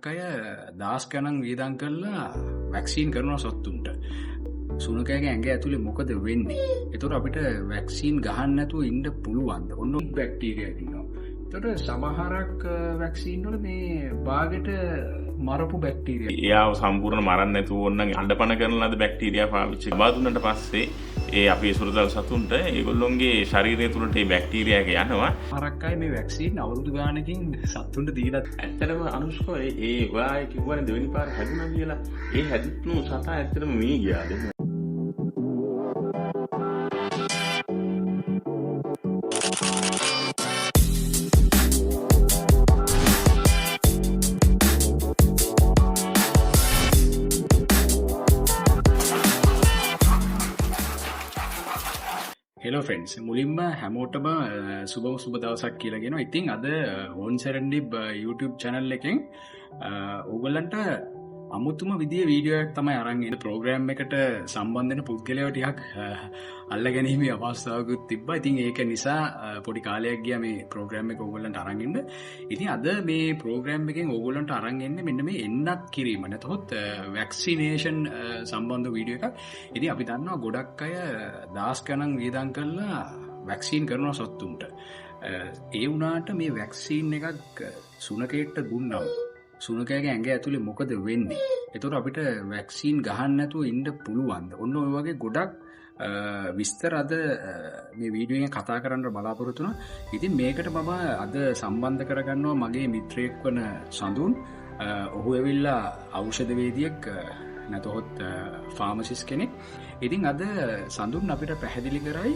අය දහස් ගණන් වියදම් කරලා වැක්සීන් කරනවා සත්තුන්ට. සුනකයාගේ ඇඟ ඇතුලේ මොකද වෙන්නේ? ඒතකොට අපිට වැක්සීන් ගහන්න නැතුව ඉන්න පුළුවන්ද? ඔන්න බැක්ටීරියා ඉන්නවා. ඒතකොට සමහරක් වැක්සීන් වල මේ භාගයට මරපු බැක්ටීරියා. එයාව සම්පූර්ණ මරන්න නැතුව ඕනනම් අඬපන කරන ලද බැක්ටීරියා පාවිච්චි කරලා දුන්නට පස්සේ ඒ අපේ සුරතල් සතුන්ට ඒගොල්ලොන්ගේ ශරීරය තුළට ඒ බැක්ටීරියා එක යනවා. සමහරක් අය මේ වැක්සීන් අවුරුදු ගානකින් සත්තුන්ට දීලා ඇත්තටම අනුෂ්කෝ ඒ ඔයා කිව්වනේ දෙවෙනි පාර හැදුණා කියලා. ඒ හැදිච්චු සතා ඇත්තටම මේ ගියාද? හෙලෝ ෆ්‍රෙන්ඩ්ස්, මුලින්ම හැමෝටම සුබ දවසක් කියලා කියනවා. ඉතින් අද ඕන් සෙරන්ඩිබ් YouTube channel එකෙන් ඕගොල්ලන්ට අමුතුම විදිහේ වීඩියෝ එකක් තමයි අරන් ඉන්නේ. ප්‍රෝග්‍රෑම් එකට සම්බන්ධ වෙන පුද්ගලයෝ ටිකක් අල්ලගැනීමේ අවස්ථාවකුත් තිබ්බා. ඉතින් ඒක නිසා පොඩි කාලයක් ගියා මේ ප්‍රෝග්‍රෑම් එක ඕගොල්ලන්ට අරන් ඉන්න. ඉතින් අද මේ ප්‍රෝග්‍රෑම් එකෙන් ඕගොල්ලන්ට අරන් එන්නේ මෙන්න මේ එන්නත් කිරීම නැතහොත් වැක්සිනේෂන් සම්බන්ධ වීඩියෝ එකක්. ඉතින් අපි දන්නවා ගොඩක් අය දහස් ගණන් වියදම් කරලා වැක්සීන් කරනවා සත්තුන්ට. ඒ වුණාට මේ වැක්සීන් එකක් සුනකයෙක්ට දුන්නා සුනකයාගේ ඇඟ ඇතුලේ මොකද වෙන්නේ? ඒතකොට අපිට වැක්සීන් ගහන්න නැතුව ඉන්න පුළුවන්ද? ඔන්න ඔය වගේ ගොඩක් විස්තර අද මේ වීඩියෝ එකෙන් කතා කරන්න බලාපොරොත්තු වෙනවා. ඉතින් මේකට මම අද සම්බන්ධ කරගන්නවා මගේ මිත්‍රයෙක් වන සඳුන්. ඔහු ඇවිල්ලා ඖෂධවේදියෙක් නැතහොත් ෆාමසිස්ට් කෙනෙක්. ඉතින් අද සඳුන් අපිට පැහැදිලි කරයි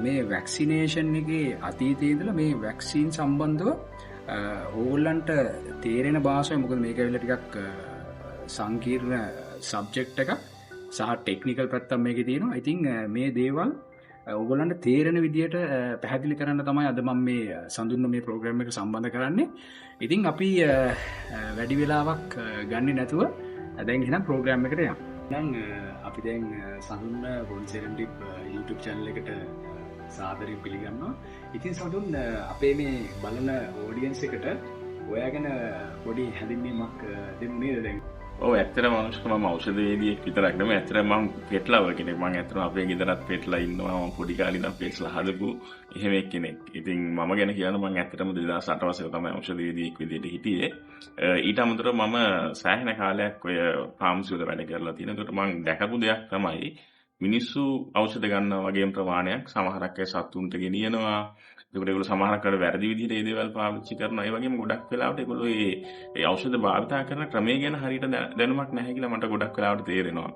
මේ වැක්සිනේෂන් එකේ අතීතයේ ඉඳලා මේ වැක්සීන් සම්බන්ධව ඕගොල්ලන්ට තේරෙන භාෂාව. මොකද මේක ඇවිල්ලා ටිකක් සංකීර්ණ සබ්ජෙක්ට් එකක් සහ ටෙක්නිකල් පැත්තක් මේකේ තියෙනවා. ඉතින් මේ දේවල් ඕගොල්ලන්ට තේරෙන විදියට පැහැදිලි කරන්න තමයි අද මම මේ සඳුන්න මේ ප්‍රෝග්‍රෑම් එක සම්බන්ධ කරන්නේ. ඉතින් අපි වැඩි වෙලාවක් ගන්නේ නැතුව දැන් එහෙනම් ප්‍රෝග්‍රෑම් එකට යමු. දැන් අපි දැන් සඳුන්න වොන් සෙරන්ඩිබ් YouTube channel එකට සාදරයෙන් පිළිගන්නවා. ඉතින් සඳුන් අපේ මේ බලන ඔඩියන්ස් එකට ඔයා ගැන පොඩි හැඳින්වීමක් දෙමු නේද දැන්? ඔව්, ඇත්තටම අනුෂ්ක මම ඖෂධවේදියෙක් විතරක් නෙමෙයි. ඇත්තටම මම පෙට්ලවර් කෙනෙක්. මම ඇත්තටම අපේ ගෙදරත් පෙට්ලා ඉන්නවා. මම පොඩි කාලේ ඉඳන් පෙට්ලා හදපු එහෙම කෙනෙක්. ඉතින් මම ගැන කියන්න මම ඇත්තටම 2008 වසරේ තමයි ඖෂධවේදියෙක් විදිහට හිටියේ. ඊට අමතරව මම සෑහෙන කාලයක් ඔය ෆාමසි වල වැඩ කරලා තියෙනවා. ඒකට මම දැකපු දෙයක් තමයි මිනිස්සු ඖෂධ ගන්නවා වගේම ප්‍රමාණයක් සමහරක් අය සතුන්ට ගෙනියනවා. ඒකට ඒගොල්ලෝ සමහරක් අය වැරදි විදිහට ඒ දේවල් පාවිච්චි කරනවා. ඒ වගේම ගොඩක් වෙලාවට ඒගොල්ලෝ ඒ ඖෂධ භාවිතා කරන ක්‍රමය ගැන හරියට දැනුමක් නැහැ කියලා මට ගොඩක් වෙලාවට තේරෙනවා.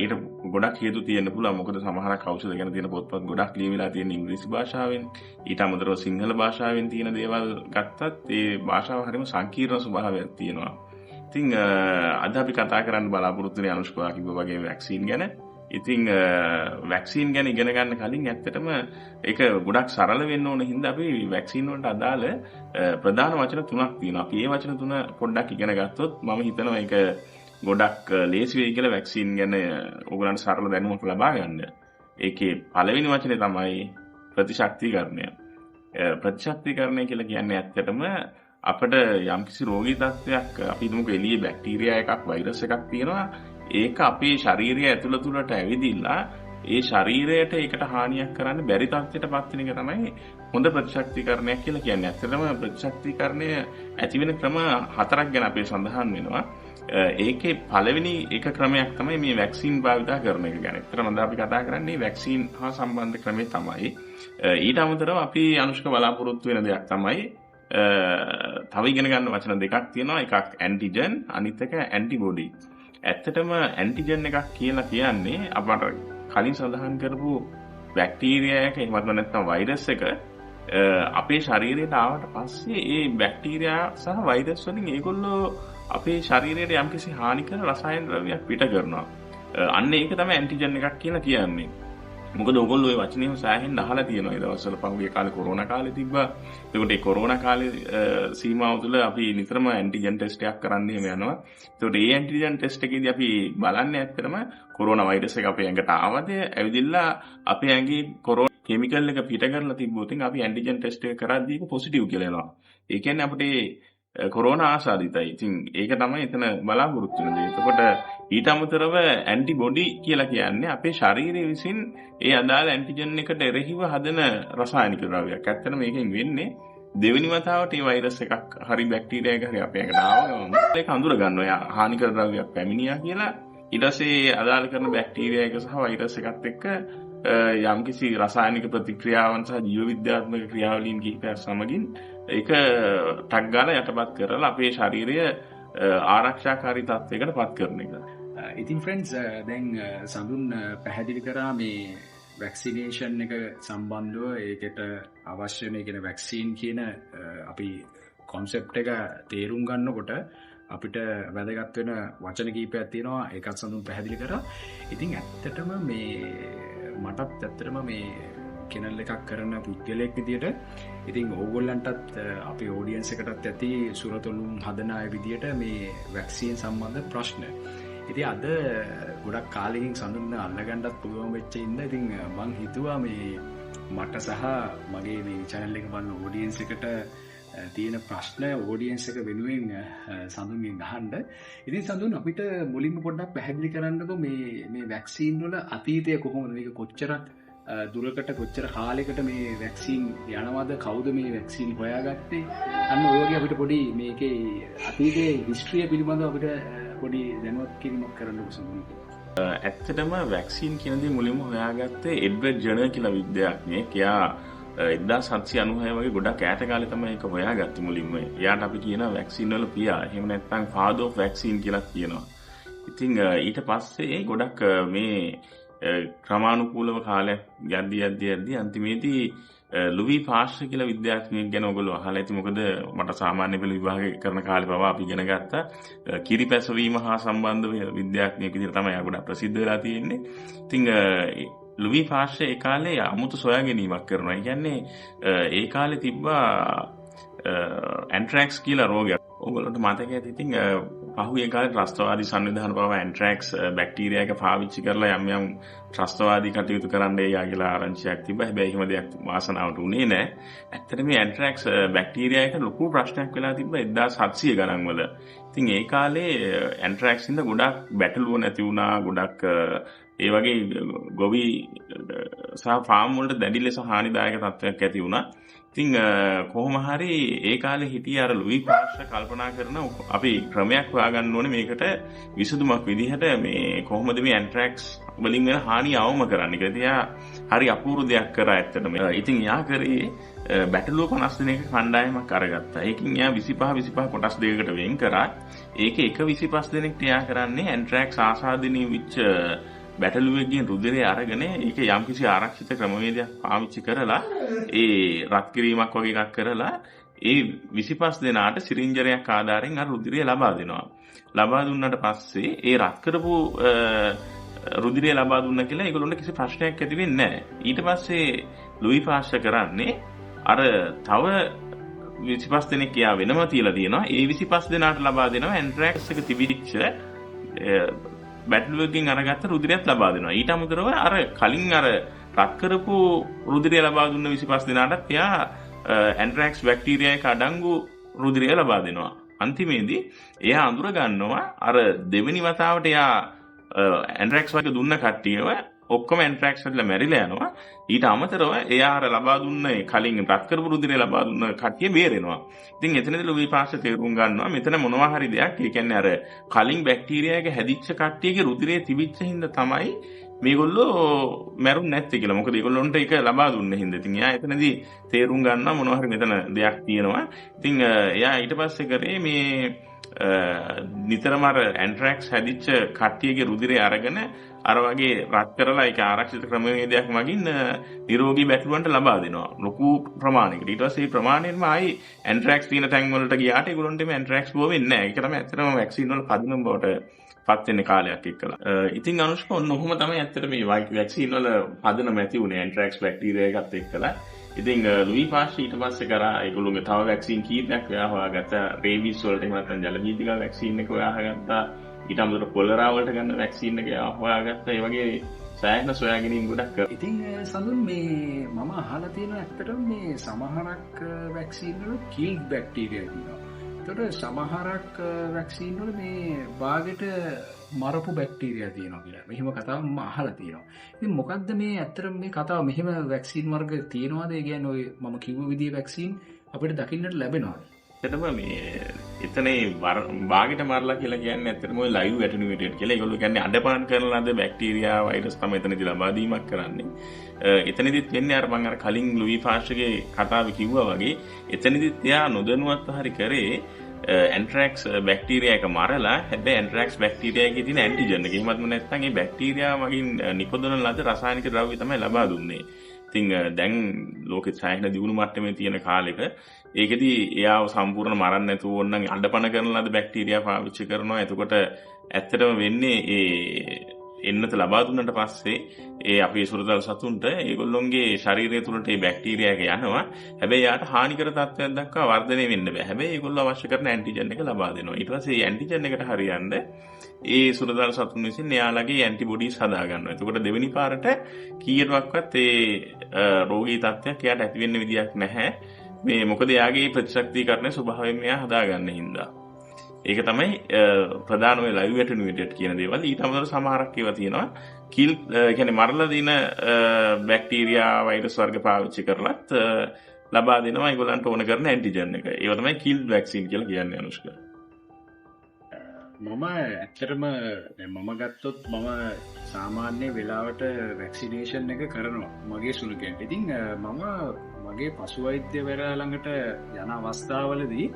ඊට ගොඩක් හේතු තියෙන්න පුළුවන්. මොකද සමහරක් ඖෂධ ගැන තියෙන පොත්පත් ගොඩක් ලියවිලා තියෙන ඉංග්‍රීසි භාෂාවෙන්. ඊට අමතරව සිංහල භාෂාවෙන් තියෙන දේවල් ගත්තත් ඒ භාෂාව හරිම සංකීර්ණ ස්වභාවයක් තියෙනවා. ඉතින් අද අපි කතා කරන්න බලාපොරොත්තු වෙන්නේ අනුෂ්කා කිව්වා වගේ වැක්සීන් ගැන. ඉතින් වැක්සීන් ගැන ඉගෙන ගන්න කලින් ඇත්තටම ඒක ගොඩක් සරල වෙන්න ඕන හින්දා අපි වැක්සීන් වලට අදාළ ප්‍රධාන වචන තුනක් තියෙනවා. අපි මේ වචන තුන පොඩ්ඩක් ඉගෙන ගත්තොත් මම හිතනවා ඒක ගොඩක් ලේසි වෙයි කියලා වැක්සීන් ගැන ඕගොල්ලන්ට සරල දැනුමක් ලබා ගන්න. ඒකේ පළවෙනි වචනේ තමයි ප්‍රතිශක්තිකරණය. ප්‍රතිශක්තිකරණය කියලා කියන්නේ ඇත්තටම අපිට යම්කිසි රෝගී තත්ත්වයක් අපි හිතමුකෝ එළියේ බැක්ටීරියා එකක් වෛරස් එකක් තියෙනවා. ඒක අපේ ශරීරය ඇතුළත ඇවිදිලා ඒ ශරීරයට ඒකට හානියක් කරන්න බැරි තත්ත්වයට පත් වෙන එක තමයි හොඳ ප්‍රතිශක්තිකරණයක් කියලා කියන්නේ. ඇත්තටම ප්‍රතිශක්තිකරණය ඇති වෙන ක්‍රම 4ක් ගැන අපේ සඳහන් වෙනවා. ඒකේ පළවෙනි එක ක්‍රමයක් තමයි මේ වැක්සීන් භාවිතා කරන එක ගැන. ඒතරම අද අපි කතා කරන්නේ වැක්සීන් හා සම්බන්ධ ක්‍රමය තමයි. ඊට අමතරව අපි අනුෂ්ක බලාපොරොත්තු වෙන දෙයක් තමයි තව ඉගෙන ගන්න වචන දෙකක් තියෙනවා. එකක් ඇන්ටිජන්, අනිත් එක ඇන්ටිබොඩි. ඇත්තටම ඇන්ටිජන් එකක් කියලා කියන්නේ අපට කලින් සඳහන් කරපු බැක්ටීරියා එක එහෙමත් නැත්නම් වෛරස් එක අපේ ශරීරයට ආවට පස්සේ ඒ බැක්ටීරියා සහ වෛරස් වලින් ඒගොල්ලෝ අපේ ශරීරයට යම්කිසි හානිකර රසායන ද්‍රව්‍යයක් පිට කරනවා. අන්න ඒක තමයි ඇන්ටිජන් එකක් කියලා කියන්නේ. මොකද ඕගොල්ලෝ ওই වචනේම සෑහෙන්න අහලා තියෙනවා. ඒ දවස්වල පහුගිය කාලේ කොරෝනා කාලේ තිබ්බා. ඒකට ඒ කොරෝනා කාලේ සීමාව තුළ අපි නිතරම ඇන්ටිජන් ටෙස්ට් එකක් කරන්න එහෙම යනවා. ඒකට ඒ ඇන්ටිජන් ටෙස්ට් එකේදී අපි බලන්නේ ඇත්තටම කොරෝනා වෛරස් එක අපේ ඇඟට ආවද ඇවිදilla අපේ ඇඟේ කොරෝනා කෙමිකල් එක පිට කරලා තිබ්බොත් අපි ඇන්ටිජන් ටෙස්ට් එක කරද්දී ඒක පොසිටිව් කියලා එනවා. ඒ කියන්නේ අපිට කොරෝනා ආසාදිතයි. ඉතින් ඒක තමයි එතන බලාපොරොත්තු වෙන දේ. එතකොට ඊට අමතරව ඇන්ටිබොඩි කියලා කියන්නේ අපේ ශරීරය විසින් ඒ අදාළ ඇන්ටිජන් එකට එරෙහිව හදන රසායනික ද්‍රව්‍යයක්. ඇත්තටම මේකෙන් වෙන්නේ දෙවෙනි වතාවට මේ වෛරස් එකක් හරි බැක්ටීරියා එක හරි අපේ එකට ආවම ඒක හඳුර ගන්නවා. එයා හානිකර ද්‍රව්‍යයක් පැමිණියා කියලා. ඊට පස්සේ අදාළ කරන බැක්ටීරියා එක සහ වෛරස් එකත් එක්ක යම්කිසි රසායනික ප්‍රතික්‍රියාවන් සහ ජීව විද්‍යාත්මක ක්‍රියාවලීන් කිහිපයක් සමගින් ඒක ටක් ගාලා යටපත් කරලා අපේ ශරීරය ආරක්ෂාකාරී තත්ත්වයකට පත් කරන එක. ඉතින් ෆ්‍රෙන්ඩ්ස් දැන් සඳුන් පැහැදිලි කරා මේ වැක්සිනේෂන් එක සම්බන්ධව ඒකට අවශ්‍ය මේ කියන වැක්සීන් කියන අපි කොන්සෙප්ට් එක තේරුම් ගන්නකොට අපිට වැදගත් වෙන වචන කීපයක් තියෙනවා. ඒකත් සඳුන් පැහැදිලි කරා. ඉතින් ඇත්තටම මේ මටත් ඇත්තටම මේ කෙනල් එකක් කරන පුද්ගලයෙක් විදියට ඉතින් ඕගොල්ලන්ටත් අපේ ඔඩියන්ස් එකටත් ඇති සුරතොලුම් හදන අය විදියට මේ වැක්සීන් සම්බන්ධ ප්‍රශ්න. ඉතින් අද ගොඩක් කාලෙකින් සඳුන් අල්ලගන්නත් පුළුවන් වෙච්ච ඉන්න ඉතින් මං හිතුවා මේ මට සහ මගේ මේ channel එක බලන ඔඩියන්ස් එකට තියෙන ප්‍රශ්න ඔඩියන්ස් එක වෙනුවෙන් සඳුන්ගෙන් අහන්න. ඉතින් සඳුන් අපිට මුලින්ම පොඩ්ඩක් පැහැදිලි කරන්නකෝ මේ වැක්සීන් වල අතීතය කොහොමද? මේක කොච්චරක් දුරකට කොච්චර කාලයකට මේ වැක්සීන් යනවාද? කවුද මේ වැක්සීන් හොයාගත්තේ? අන්න ඔය වගේ අපිට පොඩි මේකේ අතීතයේ හිස්ටරිය පිළිබඳව අපිට පොඩි දැනුවත් කිරීමක් කරන්නකෝ සඳුන්. ඇත්තටම වැක්සීන් කියන දේ මුලින්ම හොයාගත්තේ එඩ්වර්ඩ් ජෙනර් කියලා විද්‍යාඥයෙක්. එයා 1796 වගේ ගොඩක් ඈත කාලේ තමයි ඒක හොයාගත්තේ මුලින්ම. එයාට අපි කියනවා වැක්සින් වල පියා. එහෙම නැත්නම් ෆාදර් ඔෆ් වැක්සින් කියලා කියනවා. ඉතින් ඊට පස්සේ ගොඩක් මේ ක්‍රමානුකූලව කාලයක් යද්දී අන්තිමේදී ලුවී පාස්ටර් කියලා විද්‍යාඥයෙක් ගැන ඔයගොල්ලෝ අහලා ඇති. මොකද මට සාමාන්‍ය පෙළ විභාගය කරන කාලේ පවා අපි ඉගෙන ගත්තා කිරි පැසවීම හා සම්බන්ධ විද්‍යාඥයෙක් විදිහට තමයි එයා ගොඩක් ප්‍රසිද්ධ වෙලා තියෙන්නේ. ඉතින් ලුවී පාස්ටර් ඒ කාලේ අමුතු සොයා ගැනීමක් කරනවා. ඒ කියන්නේ ඒ කාලේ තිබ්බා ඇන්ට්‍රැක්ස් කියලා රෝගයක්. ඔයගොල්ලන්ට මතක ඇති. ඉතින් පහුගිය කාලේ ත්‍රස්තවාදී සංවිධාන පවා ඇන්ට්‍රැක්ස් බැක්ටීරියා එක පාවිච්චි කරලා යම් ත්‍රස්තවාදී කටයුතු කරන්න යා කියලා ආරංචියක් තිබ්බා. හැබැයි එහෙම දෙයක් වාසනාවට උනේ නැහැ. ඇත්තටම මේ ඇන්ට්‍රැක්ස් බැක්ටීරියා එක ලොකු ප්‍රශ්නයක් වෙලා තිබ්බා 1700 ගණන් වල. ඉතින් ඒ කාලේ ඇන්ට්‍රැක්ස් ඉඳ ගොඩක් බැටළුව නැති වුණා. ගොඩක් ඒ වගේ ගොවි සහ ෆාම් වලට දැඩි ලෙස හානිදායක තත්ත්වයක් ඇති වුණා. ඉතින් කොහොම හරි ඒ කාලේ හිටිය අර ලුයි පාස්ටර් කල්පනා කරන අපි ක්‍රමයක් හොයාගන්න ඕනේ මේකට විසඳුමක් විදිහට මේ කොහොමද මේ ඇන්ට්‍රැක්ස් වලින් වෙන හානිය අවම කරන්නේ කියලා. ඉතින් හරි අපූර්ව දෙයක් කරා ඇත්තටම. ඉතින් යා කරේ බැටළුව 50 දෙනෙක් කණ්ඩායමක් අරගත්තා. ඒකින් යා 25 කොටස් දෙකකට වෙන් කරා. ඒකේ එක 25 දෙනෙක්ට යා කරන්නේ ඇන්ට්‍රැක්ස් ආසාදනීය වෙච්ච බැටළුවෙක්ගෙන් රුධිරය අරගෙන ඒක යම්කිසි ආරක්ෂිත ක්‍රමවේදයක් පාවිච්චි කරලා ඒ රත් කිරීමක් වගේ එකක් කරලා ඒ 25 දෙනාට සිරින්ජරයක් ආධාරයෙන් අර රුධිරය ලබා දෙනවා. ලබා දුන්නාට පස්සේ ඒ රත් කරපු රුධිරය ලබා දුන්නා කියලා ඒගොල්ලන්ට කිසි ප්‍රශ්නයක් ඇති වෙන්නේ නැහැ. ඊට පස්සේ ලුයි පාස්ටර් කරන්නේ අර තව 25 දෙනෙක් යා වෙනම තියලා තියෙනවා. ඒ 25 දෙනාට ලබා දෙනවා ඇන්ට්‍රැක්ස් එක තිබිච්ච බැටළුවකින් අරගත්ත රුධිරයත් ලබා දෙනවා. ඊට අමතරව අර කලින් අර රත් කරපු රුධිරය ලබා දුන්න 25 දෙනාටත් එයා ඇන්ට්‍රැක්ස් බැක්ටීරියා එක අඩංගු රුධිරය ලබා දෙනවා. අන්තිමේදී එයා අඳුර ගන්නවා අර දෙවෙනි වතාවට එයා ඇන්ට්‍රැක්ස් වගේ දුන්න කට්ටියව ඔක්කොම ඇන්ට්‍රැක්ස් වල මැරිලා යනවා. ඊට අමතරව එයා අර ලබා දුන්න කලින් රත් කරපු රුධිරය ලබා දුන්න කට්ටිය බේරෙනවා. ඉතින් එතනදී ලුයි පාස්ටර් තේරුම් ගන්නවා මෙතන මොනවා හරි දෙයක්. ඒ කියන්නේ අර කලින් බැක්ටීරියා එක හැදිච්ච කට්ටියගේ රුධිරය තිබිච්ච හින්දා තමයි මේගොල්ලෝ මැරුන්නේ නැත්තේ කියලා. මොකද ඒගොල්ලොන්ට ඒක ලබා දුන්නේ හින්දා. ඉතින් එයා එතනදී තේරුම් ගන්නවා මොනවා හරි මෙතන දෙයක් තියෙනවා. ඉතින් එයා ඊට පස්සේ කරේ මේ නිතරම අර ඇන්ට්‍රැක්ස් හැදිච්ච කට්ටියගේ රුධිරය අරගෙන අර වගේ රත් කරලා ඒක ආරක්ෂිත ක්‍රමවේදයක් මගින් නිරෝගී බැටළුවන්ට ලබා දෙනවා ලොකු ප්‍රමාණයකට. ඊට පස්සේ මේ ප්‍රමාණයෙන්ම ආයි ඇන්ට්‍රැක්ස් තියෙන තැන් වලට ගියාට ඒගොල්ලන්ට මේ ඇන්ට්‍රැක්ස් බෝ වෙන්නේ නැහැ. ඒක තමයි ඇත්තටම වැක්සින් වල පදනම බවට පත් වෙන කාලයක් එක්කලා. ඉතින් අනුෂ්ක ඔන්න ඔහොම තමයි ඇත්තට මේ වැක්සින් වල පදනම ඇති උනේ ඇන්ට්‍රැක්ස් බැක්ටීරියා එකත් එක්කලා. ඉතින් ලුයි පාස්ටර් ඊට පස්සේ කරා ඒගොල්ලෝගේ තව වැක්සින් කීපයක් හොයාගත්තා. රේබීස් වලට එහෙම නැත්නම් ජලජීවිතිකා වැක්සින් එක හොයාගත්තා. ඊට අමතරව කොලරා වලට ගන්න වැක්සින් එක හොයාගත්තා. ඒ වගේ සෑහෙන සොයා ගැනීම් ගොඩක් කරා. ඉතින් සඳුන් මේ මම අහලා තියෙනවා ඇත්තටම මේ සමහරක් වැක්සින් වල කිල්ඩ් බැක්ටීරියා තියෙනවා. එතකොට සමහරක් වැක්සීන් වල මේ භාගයට මරපු බැක්ටීරියා තියෙනවා කියලා. මෙහෙම කතාවක් මම අහලා තියෙනවා. ඉතින් මොකද්ද මේ ඇත්තටම මේ කතාව මෙහෙම වැක්සීන් වර්ග තියෙනවද? ඒ කියන්නේ ඔය මම කිව්ව විදිහේ වැක්සීන් අපිට දකින්නට ලැබෙනවද? ඇත්තටම මේ එතන භාගයට මරලා කියලා කියන්නේ ඇත්තටම ඔය ලයිව් ඇටෙනුවේටඩ් කියලා. ඒගොල්ලෝ කියන්නේ අඩපාන කරන ලද බැක්ටීරියා වෛරස් තමයි එතනදී ලබා දීමක් කරන්නේ. එතනදිත් වෙන්නේ අර මම අර කලින් ලුයි පාස්ටර්ගේ කතාවේ කිව්වා වගේ එතනදිත් එයා නොදැනුවත්ව හරි කරේ ඇන්ට්‍රැක්ස් බැක්ටීරියා එක මරලා හැබැයි ඇන්ට්‍රැක්ස් බැක්ටීරියා එකේ තියෙන ඇන්ටිජන් එක එහෙමත්ම නැත්නම් ඒ බැක්ටීරියා මගින් නිපදවන ලද රසායනික ද්‍රව්‍ය තමයි ලබා දුන්නේ. ඉතින් දැන් ලෝකෙ සායන දියුණු මට්ටමේ තියෙන කාලෙක ඒකෙදී එයාව සම්පූර්ණ මරන්න නැතුව ඕනනම් අඬපණ කරන ලද බැක්ටීරියා පාවිච්චි කරනවා. එතකොට ඇත්තටම වෙන්නේ ඒ එන්නත ලබා දුන්නට පස්සේ ඒ අපේ සුරතල් සතුන්ට ඒගොල්ලොන්ගේ ශරීරය තුළට ඒ බැක්ටීරියා එක යනවා. හැබැයි යාට හානිකර තත්ත්වයක් දක්වා වර්ධනය වෙන්න බෑ. හැබැයි ඒගොල්ලෝ අවශ්‍ය කරන ඇන්ටිජන් එක ලබා දෙනවා. ඊට පස්සේ මේ ඇන්ටිජන් එකට හරියන්න ඒ සුරතල් සතුන් විසින් එයාලගේ ඇන්ටිබොඩීස් හදා ගන්නවා. එතකොට දෙවෙනි පාරට කීයටවත් ඒ රෝගී තත්ත්වයක් එයාට ඇති වෙන්න විදියක් නැහැ. මේ මොකද එයාගේ ප්‍රතිශක්තිකරණ ස්වභාවයෙන් මෙයා හදාගන්න හින්දා. ඒක තමයි ප්‍රධාන ඔය ලයිව් ඇටෙනුවේටඩ් කියන දේවල්. ඊට අමතරව සමහරක් ඒවා තියෙනවා කිල් කියන්නේ මරලා දින බැක්ටීරියා වෛරස් වර්ග පාවිච්චි කරලත් ලබා දෙනවා ඒගොල්ලන්ට ඕන කරන ඇන්ටිජන් එක. ඒවා තමයි කිල් වැක්සින් කියලා කියන්නේ අනුෂ්ක. මම ඇත්තටම මම ගත්තොත් මම සාමාන්‍ය වෙලාවට වැක්සිනේෂන් එක කරනවා මගේ සුළුකෙන්ට. ඉතින් මම මගේ පසුවෛද්‍යවරයා ළඟට යන අවස්ථාවලදී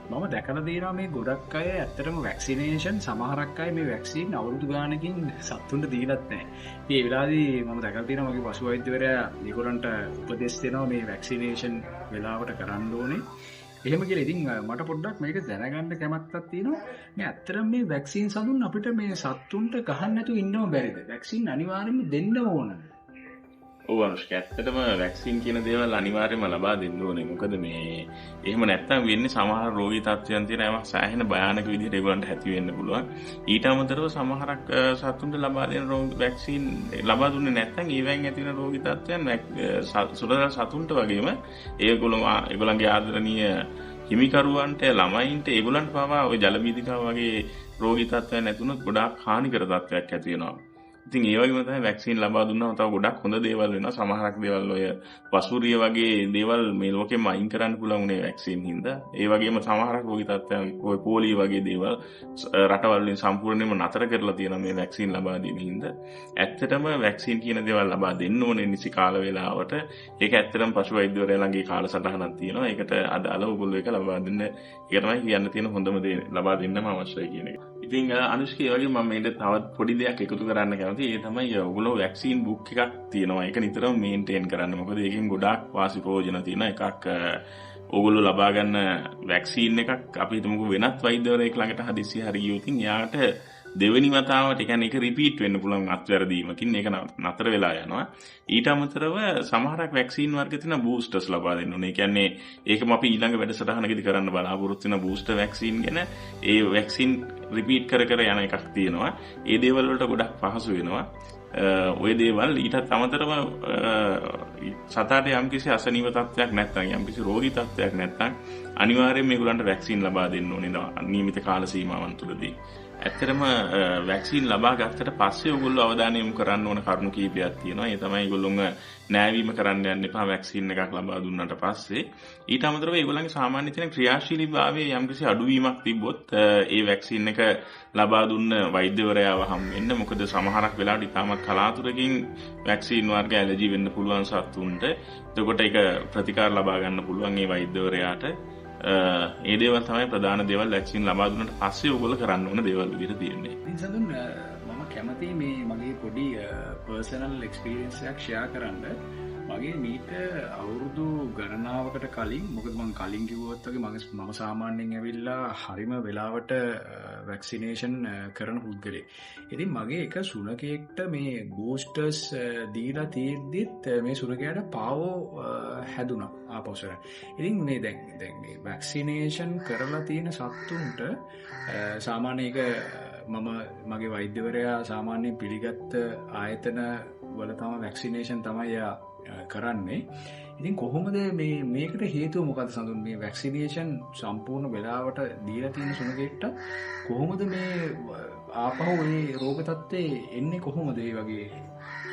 මම දැකලා තියෙනවා මේ ගොඩක් අය ඇත්තටම වැක්සිනේෂන් සමහරක් අය මේ වැක්සින් අවුරුදු ගානකින් සතුන්ට දීලත් නැහැ. ඒ වෙලාවේදී මම දැකලා තියෙනවා මගේ පසුවෛද්‍යවරයා ඒගොල්ලන්ට උපදෙස් දෙනවා මේ වැක්සිනේෂන් වෙලාවට කරන්න ඕනේ. එහෙම කියලා. ඉතින් මට පොඩ්ඩක් මේක දැනගන්න කැමැත්තක් තියෙනවා. මේ ඇත්තටම මේ වැක්සින් සතුන් අපිට මේ සතුන්ට ගහන්න නැතුව ඉන්නව බැරිද? වැක්සින් අනිවාර්යයෙන්ම දෙන්න ඕන. ඔව් අනුෂ්ක ඇත්තටම වැක්සින් කියන දේවල් අනිවාර්යයෙන්ම ලබා දෙන්න ඕනේ. මොකද මේ එහෙම නැත්තම් වෙන්නේ සමහර රෝගී තත්ත්වයන් තියෙන ඒවා සෑහෙන භයානක විදිහට ඒගොල්ලන්ට ඇති වෙන්න පුළුවන්. ඊට අමතරව සමහරක් සතුන්ට ලබා දෙන වැක්සින් ලබා දුන්නේ නැත්නම් ඒවෙන් ඇති වෙන රෝගී තත්ත්වයන් සුරතල් සතුන්ට වගේම ඒගොල්ලන්ගේ ආදරණීය හිමිකරුවන්ට ළමයින්ට ඒගොල්ලන්ට පවා ওই ජල බීජිකාව වගේ රෝගී තත්ත්වයන් ඇතුණොත් ගොඩාක් හානිකර තත්ත්වයක් ඇති වෙනවා. ඉතින් ඒ වගේම තමයි වැක්සින් ලබා දුන්නාම තව ගොඩක් හොඳ දේවල් වෙනවා. සමහරක් දේවල් ඔය වසුරිය වගේ දේවල් මේ ලෝකෙම අයින් කරන්න පුළුවන් උනේ වැක්සින් හින්දා. ඒ වගේම සමහරක් රෝගී තත්ත්වයන් ඔය පෝලිය වගේ දේවල් රටවල් වලින් සම්පූර්ණයෙන්ම නතර කරලා තියෙනවා මේ වැක්සින් ලබා දීම හින්දා. ඇත්තටම වැක්සින් කියන දේවල් ලබා දෙන්න ඕනේ නිසි කාල වේලාවට. ඒක ඇත්තටම පශු වෛද්‍යවරයා ළඟේ කාලසටහනක් තියෙනවා. ඒකට අදාළ ඔයගොල්ලෝ ඒක ලබා දෙන්න. ඒක තමයි කියන්න තියෙන හොඳම දේ. ලබා දෙන්නම අවශ්‍යයි කියන එක. ඉතින් අනුෂ්ක ඒ වගේ මම මේකට තවත් පොඩි දෙයක් එකතු කරන්න කැමතියි. ඒ තමයි ඔයගොල්ලෝ වැක්සින් බුක් එකක් තියෙනවා. ඒක නිතරම මේන්ටේන් කරන්න. මොකද ඒකෙන් ගොඩාක් වාසි ප්‍රයෝජන තියෙනවා. එකක් ඔයගොල්ලෝ ලබා ගන්න වැක්සින් එකක් අපි හිතමුකෝ වෙනත් වෛද්‍යවරයෙක් ළඟට හදිස්සිය හරි ගියොතින් එයාට දෙවෙනි වතාවට ඒ කියන්නේ ඒක රිපීට් වෙන්න පුළුවන් අත්වැරදීමකින් ඒක නතර වෙලා යනවා. ඊට අමතරව සමහරක් වැක්සින් වර්ග තියෙන බූස්ටර්ස් ලබා දෙන්න ඕනේ. ඒ කියන්නේ ඒකම අපි ඊළඟ වැඩසටහනකදී කරන්න බලාපොරොත්තු වෙන බූස්ටර් වැක්සින් ගැන. ඒ වැක්සින් රිපීට් කර කර යන එකක් තියෙනවා. ඒ දේවල් වලට ගොඩක් පහසු වෙනවා. ඔය දේවල් ඊටත් අමතරව සතාට යම්කිසි අසනීප තත්ත්වයක් නැත්නම් යම්කිසි රෝගී තත්ත්වයක් නැත්නම් අනිවාර්යයෙන් මේගොල්ලන්ට වැක්සින් ලබා දෙන්න ඕනේ නියමිත කාල සීමාවන් තුළදී. ඇත්තටම වැක්සින් ලබා ගත්තට පස්සේ ඔයගොල්ලෝ අවධානය යොමු කරන්න ඕන කරුණු කීපයක් තියෙනවා. ඒ තමයි ඒගොල්ලෝම නෑවීම කරන්න යන්න එපා වැක්සින් එකක් ලබා දුන්නාට පස්සේ. ඊට අමතරව ඒගොල්ලන්ගේ සාමාන්‍ය තියෙන ක්‍රියාශීලීභාවයේ යම්කිසි අඩුවීමක් තිබ්බොත් ඒ වැක්සින් එක ලබා දුන්න වෛද්‍යවරයාව හම් වෙන්න. මොකද සමහරක් වෙලාවට ඉතාමත් කලාතුරකින් වැක්සින් වර්ග ඇලර්ජි වෙන්න පුළුවන් සතුන්ට. එතකොට ඒක ප්‍රතිකාර ලබා ගන්න පුළුවන් ඒ වෛද්‍යවරයාට. ඒ දේවල් තමයි ප්‍රධාන දේවල් වැක්සින් ලබා දුන්නට පස්සේ ඔයගොල්ලෝ කරන්න ඕන දේවල් විදිහට තියෙන්නේ. ඉතින් සඳුන් මම කැමතියි මේ මගේ පොඩි පර්සනල් එක්ස්පීරියන්ස් එකක් ෂෙයා කරන්න. මගේ මීට අවුරුදු ගණනාවකට කලින් මොකද මම කලින් කිව්වොත් වගේ මම සාමාන්‍යයෙන් ඇවිල්ලා හරිම වෙලාවට වැක්සිනේෂන් කරන පුද්ගලෙක්. ඉතින් මගේ එක සුනකයෙක්ට මේ බූස්ටර්ස් දීලා තියෙද්දිත් මේ සුනකයාට පාවෝ හැදුනා ආපස්සට. ඉතින් මේ දැන් මේ වැක්සිනේෂන් කරලා තියෙන සත්තුන්ට සාමාන්‍ය එක මගේ වෛද්‍යවරයා සාමාන්‍යයෙන් පිළිගත් ආයතන වල තමයි වැක්සිනේෂන් තමයි කරන්නේ. ඉතින් කොහොමද මේකට හේතුව මොකද සඳුන් මේ වැක්සිනේෂන් සම්පූර්ණ වෙලාවට දීලා තියෙන සුනකෙක්ට කොහොමද මේ ආපහු මේ රෝග තත්ත්වේ එන්නේ කොහොමද මේ වගේ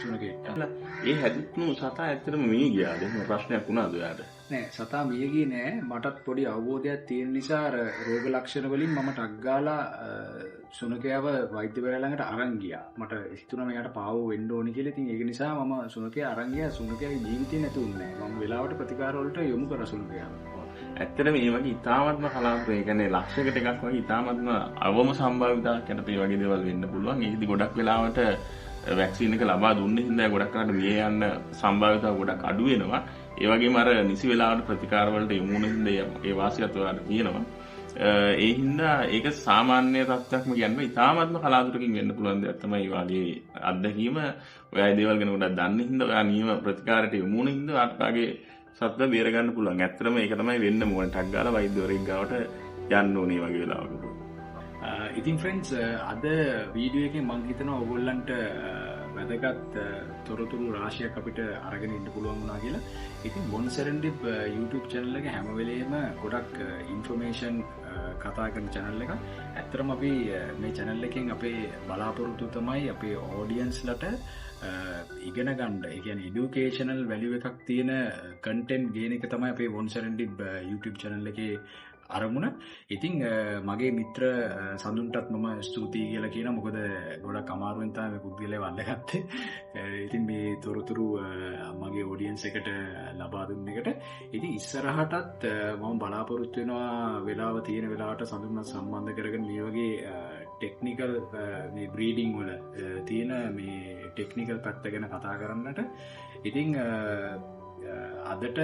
සුනකෙක්ට? ඒ හැදිච්චු සතා ඇත්තටම මිය ගියාද? එහෙම ප්‍රශ්නයක් වුණාද ඔයාට? නෑ සතා මිය ගියේ නෑ. මටත් පොඩි අවබෝධයක් තියෙන නිසා අර රෝග ලක්ෂණ වලින් මම ටක් ගාලා සුනකයාව වෛද්‍යවරයා ළඟට අරන් ගියා. මට හිතුණා මෙයාට පාවෝ වෙන්න ඕනි කියලා. ඉතින් ඒක නිසා මම සුනකයා අරන් ගියා. සුනකයාගේ ජීවිතේ නැතුුන්නේ නෑ. මම වෙලාවට ප්‍රතිකාර වලට යොමු කරා සුනකයාව. ඇත්තටම මේ වගේ ඉතාමත්ම කලාතුරකින් ඒ කියන්නේ ලක්ෂයකට එකක් වගේ ඉතාමත්ම අවම සම්භාවිතාවක් යන මේ වගේ දේවල් වෙන්න පුළුවන්. ඒකෙදි ගොඩක් වෙලාවට වැක්සින් එක ලබා දුන්නේ හින්දා ගොඩක් කරාට මිය යන්න සම්භාවිතාව ගොඩක් අඩු වෙනවා. ඒ වගේම අර නිසි වෙලාවට ප්‍රතිකාර වලට යොමු වෙන හින්දා ඒ වාසියත් ඔයාලට තියෙනවා. ඒ හින්දා ඒක සාමාන්‍ය තත්ත්වයක්ම කියන්නේ ඉතාමත්ම කලාතුරකින් වෙන්න පුළුවන් දෙයක් තමයි මේ වගේ අත්දැකීම. ඔයා ඒ දේවල් ගැන ගොඩක් දන්නේ හින්දා ඔයා නියම ප්‍රතිකාරයට යොමු වෙන හින්දා ඔයාගේ සත්ත්ව බේර ගන්න පුළුවන්. ඇත්තටම ඒක තමයි වෙන්න ඕනේ. ටක් ගාලා වෛද්‍යවරයෙක් ගාවට යන්න ඕනේ වගේ වෙලාවකට. ඉතින් ෆ්‍රෙන්ඩ්ස් අද වීඩියෝ එකේ මම හිතනවා ඔයගොල්ලන්ට වැදගත් තොරතුරු රාශියක් අපිට අරගෙන ඉන්න පුළුවන් වුණා කියලා. ඉතින් One Serendip YouTube channel එක හැම වෙලේම ගොඩක් ඉන්ෆර්මේෂන් කතා කරන channel එකක්. ඇත්තටම අපි මේ channel එකෙන් අපේ බලාපොරොත්තු තමයි අපේ audience-ලට ඉගෙන ගන්න. ඒ කියන්නේ educational value එකක් තියෙන content ගේන එක තමයි අපේ One Serendip YouTube channel එකේ අරමුණ. ඉතින් මගේ මිත්‍ර සඳුන්ටත් මම ස්තුතියි කියලා කියනවා. මොකද ගොඩක් අමාරුවෙන් තමයි මේ පුද්ගලයා වල්ලගත්තේ. ඉතින් මේ තොරතුරු මගේ ඔඩියන්ස් එකට ලබා දුන්න එකට. ඉතින් ඉස්සරහටත් මම බලාපොරොත්තු වෙනවා වෙලාව තියෙන වෙලාවට සඳුන්වත් සම්බන්ධ කරගෙන මේ වගේ ටෙක්නිකල් මේ බ්‍රීඩින් වල තියෙන මේ ටෙක්නිකල් පැත්ත ගැන කතා කරන්නට. ඉතින් අදට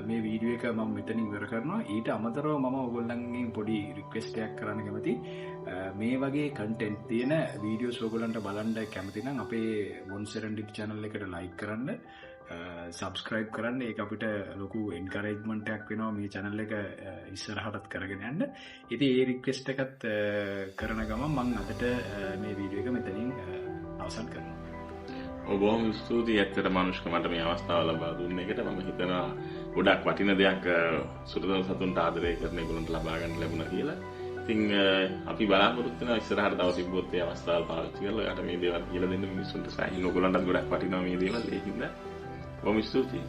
මේ වීඩියෝ එක මම මෙතනින් ඉවර කරනවා. ඊට අමතරව මම ඔයගොල්ලන්ගෙන් පොඩි රික්වෙස්ට් එකක් කරන්න කැමතියි. මේ වගේ කන්ටෙන්ට් තියෙන වීඩියෝස් ඔයගොල්ලන්ට බලන්න කැමති නම් අපේ One Serendip channel එකට ලයික් කරන්න, subscribe කරන්න. ඒක අපිට ලොකු එන්කරේජ්මන්ට් එකක් වෙනවා මේ channel එක ඉස්සරහටත් කරගෙන යන්න. ඉතින් ඒ රික්වෙස්ට් එකත් කරන ගමන් මම අදට මේ වීඩියෝ එක මෙතනින් අවසන් කරනවා. බොහොම ස්තුතියි ඇත්තටම මනුෂ්කමට මේ අවස්ථාව ලබා දුන්න එකට. මම හිතනවා ගොඩක් වටින දෙයක් සුරතල් සතුන්ට ආදරය කරන ඒගොල්ලන්ට ලබා ගන්න ලැබුණා කියලා. ඉතින් අපි බලාපොරොත්තු වෙනවා ඉස්සරහට තව තිබ්බොත් ඒ අවස්ථාව පාවිච්චි කරලා ඔයාලට මේ දේවල් කියලා දෙන්න මිනිස්සුන්ට සාහින ඕගොල්ලන්ටත් ගොඩක් වටිනවා මේ දේවල්. ඒකින්ද බොහොම ස්තුතියි.